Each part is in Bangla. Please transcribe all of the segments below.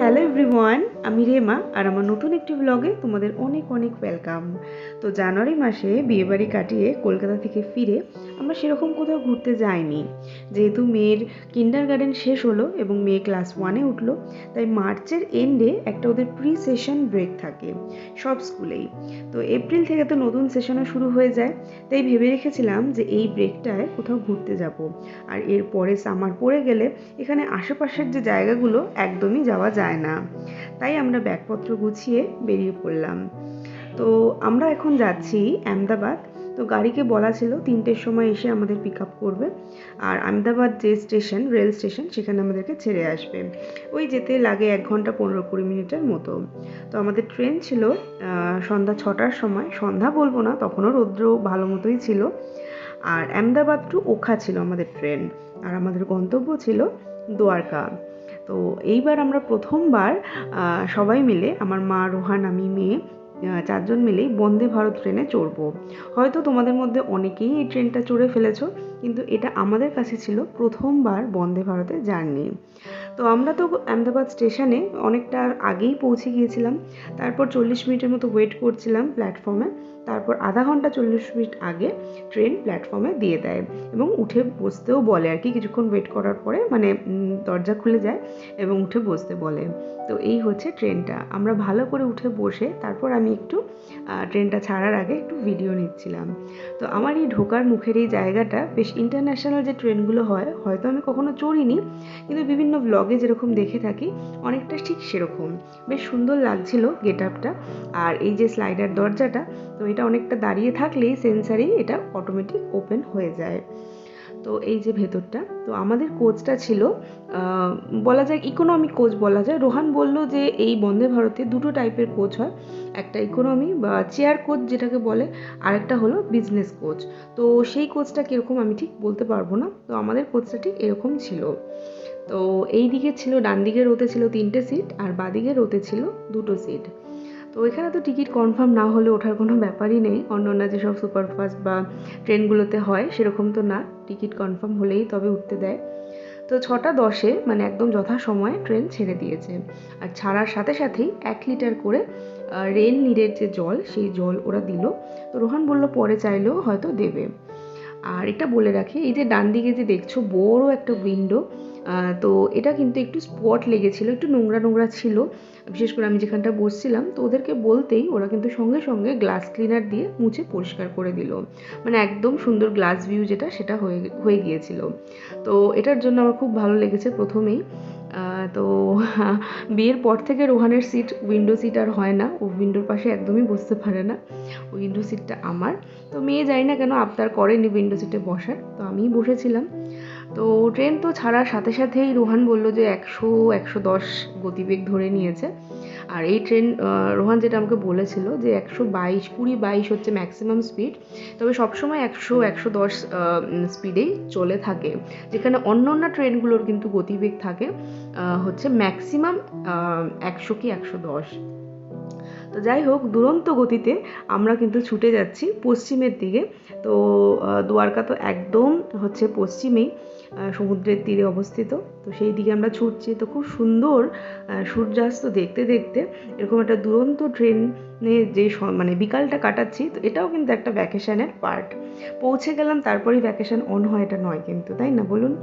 হ্যালো এভরিওয়ান, আমি রেমা আর আমার নতুন একটি ব্লগে তোমাদের অনেক অনেক ওয়েলকাম। তো জানুয়ারি মাসে বিয়েবাড়ি কাটিয়ে কলকাতা থেকে ফিরে আমরা সেরকম কোথাও ঘুরতে যাইনি, যেহেতু মেয়ের কিন্ডারগার্টেন শেষ হলো এবং মেয়ে ক্লাস 1-এ উঠলো, তাই মার্চের এন্ডে একটা ওদের প্রি সেশন ব্রেক থাকে সব স্কুলেই। তো এপ্রিল থেকে তো নতুন সেশনও শুরু হয়ে যায়, তাই ভেবে রেখেছিলাম যে এই ব্রেকটায় কোথাও ঘুরতে যাব। আর এরপরে সামার পড়ে গেলে এখানে আশেপাশের যে জায়গাগুলো একদমই যাওয়া যায় না, তাই আমরা ব্যাগপত্র গুছিয়ে বেরিয়ে পড়লাম। তো আমরা এখন যাচ্ছি আহমেদাবাদ। তো গাড়িকে বলা ছিল 3টের সময় এসে আমাদের পিক আপ করবে, আর আহমেদাবাদ যে স্টেশন, রেল স্টেশন, সেখানে আমাদেরকে ছেড়ে আসবে। ওই যেতে লাগে 1 ঘন্টা 15-20 মিনিটের মতো। তো আমাদের ট্রেন ছিল সন্ধ্যা 6টার সময়। সন্ধ্যা বলবো না, তখনও রৌদ্র ভালো মতোই ছিল। আর আহমেদাবাদ টু ওখা ছিল আমাদের ট্রেন, আর আমাদের গন্তব্য ছিল দ্বারকা। তো এইবার আমরা প্রথমবার সবাই মিলে, আমার মা, রোহান, আমি, মেয়ে, 4 জন মিলেই বন্দে ভারত ট্রেনে চড়বো। হয়তো তোমাদের মধ্যে অনেকেই এই ট্রেনটা চড়ে ফেলেছো, কিন্তু এটা আমাদের কাছে ছিল প্রথমবার বন্দে ভারতের জার্নি। তো আমরা তো আহমেদাবাদ স্টেশনে অনেকটা আগেই পৌঁছে গিয়েছিলাম। তারপর 40 মিনিটের মতো ওয়েট করছিলাম প্ল্যাটফর্মে। তারপর আধা ঘন্টা 40 মিনিট আগে ট্রেন প্ল্যাটফর্মে দিয়ে দেয় এবং উঠে বসতেও বলে আর কি। কিছুক্ষণ ওয়েট করার পরে মানে দরজা খুলে যায় এবং উঠে বসতে বলে। তো এই হচ্ছে ট্রেনটা। আমরা ভালো করে উঠে বসে তারপর আমি একটু ট্রেনটা ছাড়ার আগে একটু ভিডিও নিচ্ছিলাম। তো আমার এই ঢোকার মুখের এই জায়গাটা বেশ ইন্টারন্যাশনাল যে ট্রেনগুলো হয়, হয়তো আমি কখনো চড়িনি, কিন্তু বিভিন্ন ব্লগে যেরকম দেখে থাকি অনেকটা ঠিক সেরকম। বেশ সুন্দর লাগছিল গেট আপটা। আর এই যে স্লাইডার দরজাটা, তো এটা অনেকটা দাঁড়িয়ে থাকলেই সেন্সারেই এটা অটোমেটিক ওপেন হয়ে যায়। তো এই যে ভেতরটা, তো আমাদের কোচটা ছিল বলা যায় ইকোনমি কোচ বলা যায়। রোহান বলল যে এই বন্দে ভারতে দুটো টাইপের কোচ হয়, একটা ইকোনমি বা চেয়ার কোচ যেটাকে বলে, আরেকটা হলো বিজনেস কোচ। তো সেই কোচটা কীরকম আমি ঠিক বলতে পারবো না। তো আমাদের কোচটা ঠিক এরকম ছিল। তো এই দিকে ছিল, ডান দিকে রোতে ছিল 3টে সিট, আর বাঁদিকে রোতে ছিল 2টো সিট। তো এখানে তো টিকিট কনফার্ম না হলে ওঠার কোনো ব্যাপারই নেই। অন্য যেসব সুপারফাস্ট বা ট্রেনগুলোতে হয় সেরকম তো না, টিকিট কনফার্ম হলেই তবে উঠতে দেয়। তো 6টা 10-এ মানে একদম যথাসময়ে ট্রেন ছেড়ে দিয়েছে। আর ছাড়ার সাথে সাথেই 1 লিটার করে রেল নিরের যে জল, সেই জল ওরা দিল। তো রোহান বলল পরে চাইলেও হয়তো দেবে। আর এটা বলে রাখি, এই যে ডান দিকে যে দেখছো বড় একটা উইন্ডো, তো এটা কিন্তু একটু স্পট লেগেছিল, একটু নোংরা নোংরা ছিল, বিশেষ করে আমি যেখানটা বসছিলাম। তো ওদেরকে বলতেই ওরা কিন্তু সঙ্গে সঙ্গে গ্লাস ক্লিনার দিয়ে মুছে পরিষ্কার করে দিল। মানে একদম সুন্দর গ্লাস ভিউ যেটা, সেটা হয়ে গিয়েছিল। তো এটার জন্য আমার খুব ভালো লেগেছে প্রথমেই। তো বিয়ের পর থেকে রোহানের সিট উইন্ডো সিট আর হয় না, ও উইন্ডোর পাশে একদমই বসতে পারে না। উইন্ডো সিটটা আমার। তো মেয়ে জানি না কেন আবদার করেনি উইন্ডো সিটে বসার, তো আমিই বসেছিলাম। তো ট্রেন তো ছাড়ার সাথে সাথেই রোহান বলল যে 100-110 গতিবেগ ধরে নিয়েছে। আর এই ট্রেন রোহান যেটা আমাকে বলেছিল যে 122, 20-22 হচ্ছে ম্যাক্সিমাম স্পিড, তবে সবসময় 100-110 স্পিডেই চলে থাকে। যেখানে অন্য ট্রেনগুলোর কিন্তু গতিবেগ থাকে হচ্ছে ম্যাক্সিমাম 100 কি 110। তো যাই হোক, দুরন্ত গতিতে আমরা কিন্তু ছুটে যাচ্ছি পশ্চিমের দিকে। তো দ্বারকা তো একদম হচ্ছে পশ্চিমেই, সমুদ্রের তীরে অবস্থিত। তো সেই দিকে আমরা ছুটছি। তো খুব সুন্দর সূর্যাস্ত দেখতে দেখতে এরকম একটা দুরন্ত ট্রেনে যে মানে বিকালটা কাটাচ্ছি, তো এটাও কিন্তু একটা ভ্যাকেশনের পার্ট। পৌঁছে গেলাম তারপরেই ভ্যাকেশন অন হয়, এটা নয় কিন্তু, তাই না বলুন?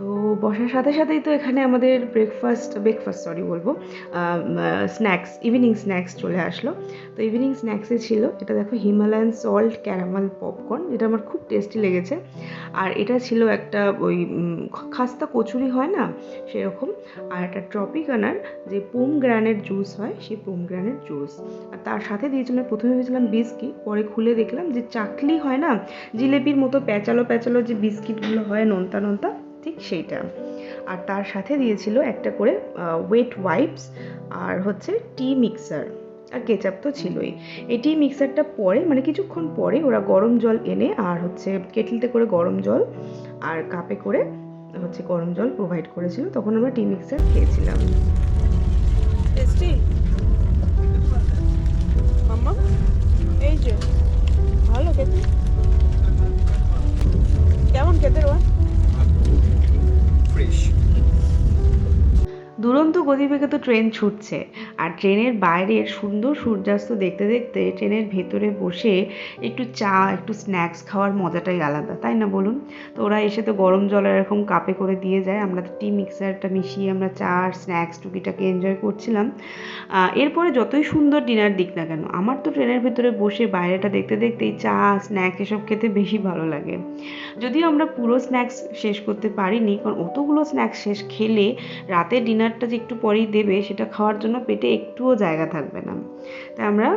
তো বসার সাথে সাথেই তো এখানে আমাদের ব্রেকফাস্ট বলবো, স্ন্যাক্স, ইভিনিং স্ন্যাক্স চলে আসলো। তো ইভিনিং স্ন্যাক্সে ছিল এটা, দেখো, হিমালয়ান সল্ট ক্যারামেল পপকর্ন, যেটা আমার খুব টেস্টি লেগেছে। আর এটা ছিল একটা ওই খাস্তা কচুরি হয় না, সেরকম। আর একটা ট্রপিকানার যে পোমগ্রানেট জুস হয়, সেই পোমগ্রানেট জুস। আর তার সাথে দিয়েছিলাম, প্রথমে ভেবেছিলাম বিস্কিট, পরে খুলে দেখলাম যে চাকলি হয় না, জিলেপির মতো প্যাচালো প্যাচালো যে বিস্কিটগুলো হয় নোনতা নোনতা, ঠিক সেইটা। আর তার সাথে দিয়েছিল একটা করে ওয়েট ওয়াইপস, আর হচ্ছে টি মিক্সার, আর কেচাপ তো ছিলই। এই টি মিক্সারটা পরে মানে কিছুক্ষণ পরে ওরা গরম জল এনে, আর হচ্ছে কেটলিতে করে গরম জল আর কাপে করে হচ্ছে গরম জল প্রোভাইড করেছিল। তখন আমরা টি মিক্সার খেয়েছিলাম। টেস্টি মাম্মা, এই যে ভালো খেতে। কেমন খেতে রোহান? ফ্রেশ। দুরন্ত গতিবেগে তো ট্রেন ছুটছে, আর ট্রেনের বাইরের সুন্দর সূর্যাস্ত দেখতে দেখতে ট্রেনের ভেতরে বসে একটু চা একটু স্ন্যাক্স খাওয়ার মজাটাই আলাদা, তাই না বলুন? তো ওরা এসে তো গরম জল এরকম কাপে করে দিয়ে যায়, আমরা তো টি মিক্সারটা মিশিয়ে আমরা চা আর স্ন্যাক্স টুকিটাকে এনজয় করছিলাম। এরপরে যতই সুন্দর ডিনার দিক না কেন, আমার তো ট্রেনের ভেতরে বসে বাইরেটা দেখতে দেখতেই চা স্ন্যাক্স এসব খেতে বেশি ভালো লাগে। যদিও আমরা পুরো স্ন্যাক্স শেষ করতে পারিনি, কারণ অতগুলো স্ন্যাক্স শেষ খেলে রাতের ডিনারটা যে একটু পরেই দেবে সেটা খাওয়ার জন্য পেটে একটুও জায়গা থাকবে না। তাই আমরা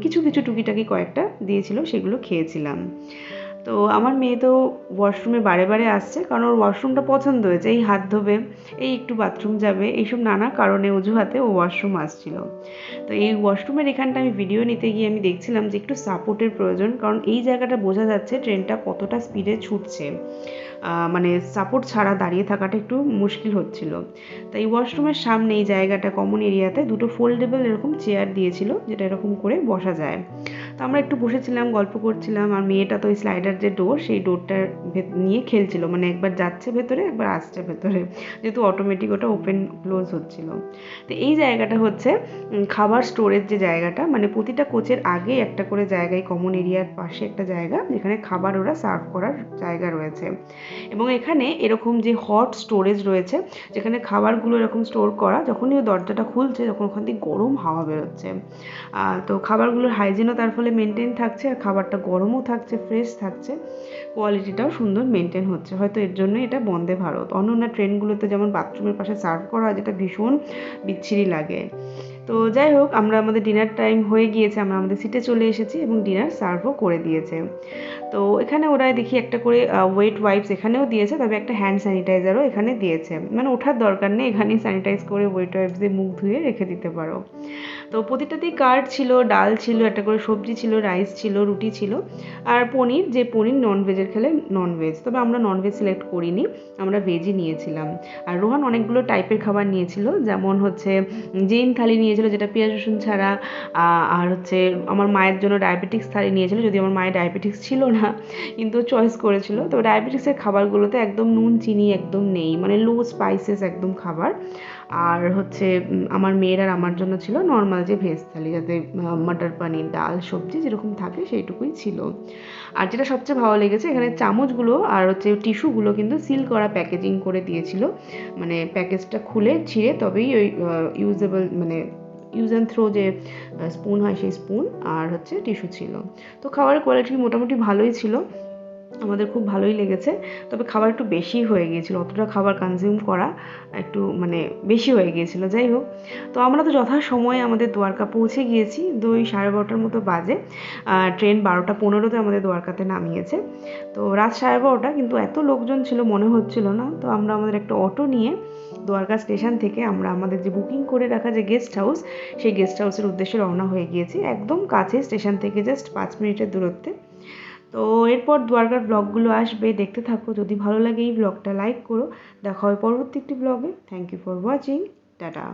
কিছু কিছু টুকিটাকি কয়েকটা দিয়েছিল সেগুলো খেয়েছিলাম। তো আমার মেয়ে তো ওয়াশরুমে বারে বারে আসছে, কারণ ওর ওয়াশরুমটা পছন্দ হয়েছে, এই হাত ধোবে, এই একটু বাথরুম যাবে, এইসব নানা কারণে অজুহাতে ও ওয়াশরুম আসছিল। তো এই ওয়াশরুমের এখানটা আমি ভিডিও নিতে গিয়ে আমি দেখছিলাম যে একটু সাপোর্টের প্রয়োজন, কারণ এই জায়গাটা বোঝা যাচ্ছে ট্রেনটা কতটা স্পিডে ছুটছে, মানে সাপোর্ট ছাড়া দাঁড়িয়ে থাকাটা একটু মুশকিল হচ্ছিল। তাই ওয়াশরুমের সামনে এই জায়গাটা কমন এরিয়াতে দুটো ফোল্ডেবল এরকম চেয়ার দিয়েছিল, যেটা এরকম করে বসা যায়। তো আমরা একটু বসেছিলাম, গল্প করছিলাম, আর মেয়েটা তো ওই স্লাইডার যে ডোর সেই ডোরটার নিয়ে খেলছিল, মানে একবার যাচ্ছে ভেতরে একবার আসছে ভেতরে, যেহেতু অটোমেটিক ওটা ওপেন ক্লোজ হচ্ছিল। তো এই জায়গাটা হচ্ছে খাবার স্টোরেজ যে জায়গাটা, মানে প্রতিটা কোচের আগে একটা করে জায়গায় কমন এরিয়ার পাশে একটা জায়গা যেখানে খাবার ওরা সার্ভ করার জায়গা রয়েছে, এবং এখানে এরকম যে হট স্টোরেজ রয়েছে যেখানে খাবারগুলো এরকম স্টোর করা, যখনই ওই দরজাটা খুলছে তখন ওখান থেকে গরম হাওয়া বেরোচ্ছে। তো খাবারগুলোর হাইজিনও তার ফলে মেনটেন থাকছে, আর খাবারটা গরমও থাকছে, ফ্রেশ থাকছে, কোয়ালিটিটাও সুন্দর মেনটেন হচ্ছে। হয়তো এর জন্যই এটা বন্দে ভারত। অন্যান্য ট্রেনগুলোতে যেমন বাথরুমের পাশে সার্ভ করা হয়, যেটা ভীষণ বিচ্ছিরি লাগে। তো যাই হোক, আমরা আমাদের ডিনার টাইম হয়ে গিয়েছে, আমরা আমাদের সিটে চলে এসেছি এবং ডিনার সার্ভও করে দিয়েছে। তো এখানে ওরা দেখি একটা করে ওয়েট ওয়াইপস এখানেও দিয়েছে, তবে একটা হ্যান্ড স্যানিটাইজারও এখানে দিয়েছে, মানে ওঠার দরকার নেই, এখানেই স্যানিটাইজ করে ওয়েট ওয়াইপস দিয়ে মুখ ধুয়ে রেখে দিতে পারো। তো প্রতিটাতেই কার্ড ছিল, ডাল ছিল, একটা করে সবজি ছিল, রাইস ছিল, রুটি ছিল, আর পনির, যে পনির ননভেজের খেলে ননভেজ, তবে আমরা ননভেজ সিলেক্ট করিনি, আমরা ভেজই নিয়েছিলাম। আর রোহান অনেকগুলো টাইপের খাবার নিয়েছিল, যেমন হচ্ছে জৈন থালি নিয়েছিল যেটা পেঁয়াজ রসুন ছাড়া, আর হচ্ছে আমার মায়ের জন্য ডায়াবেটিক্স থালি নিয়েছিল, যদি আমার মায়ের ডায়াবেটিক্স ছিল না কিন্তু চয়েস করেছিল। তো ডায়াবেটিক্সের খাবারগুলোতে একদম নুন চিনি একদম নেই, মানে লো স্পাইসেস একদম খাবার। আর হচ্ছে আমার মেয়ের আর আমার জন্য ছিল নর্মাল যে ভেজ থালি, যাতে মটর পনির ডাল সবজি যেরকম থাকে সেইটুকুই ছিল। আর যেটা সবচেয়ে ভালো লেগেছে, এখানে চামচগুলো আর হচ্ছে টিস্যুগুলো কিন্তু সিল করা প্যাকেজিং করে দিয়েছিল, মানে প্যাকেজটা খুলে ছিঁড়ে তবেই ওই ইউজেবল, মানে ইউজ অ্যান্ড থ্রো যে স্পুন হয় সেই স্পুন আর হচ্ছে টিস্যু ছিল। তো খাবারের কোয়ালিটি মোটামুটি ভালোই ছিল, আমাদের খুব ভালোই লেগেছে। তবে খাবার একটু বেশি হয়ে গিয়েছিল, অতটা খাবার কনজিউম করা একটু মানে বেশি হয়ে গিয়েছিল। যাই হোক, তো আমরা তো যথাসময়ে আমাদের দ্বারকা পৌঁছে গিয়েছি, তো ওই 12:30 মতো বাজে, ট্রেন 12:15-তে আমাদের দ্বারকাতে নামিয়েছে। তো রাত 12:30, কিন্তু এত লোকজন ছিল মনে হচ্ছিল না। তো আমরা আমাদের একটা অটো নিয়ে দ্বারকা স্টেশন থেকে আমরা আমাদের যে বুকিং করে রাখা যে গেস্ট হাউস, সেই গেস্ট হাউসের উদ্দেশ্যে রওনা হয়ে গিয়েছি, একদম কাছে, স্টেশন থেকে জাস্ট 5 মিনিটের দূরত্বে। তো এরপর দ্বারকার ব্লগগুলো আসবে, দেখতে থাকো। যদি ভালো লাগে এই ব্লগটা লাইক করো। দেখা হয় পরবর্তী একটি ব্লগে। Thank you for watching. Tata.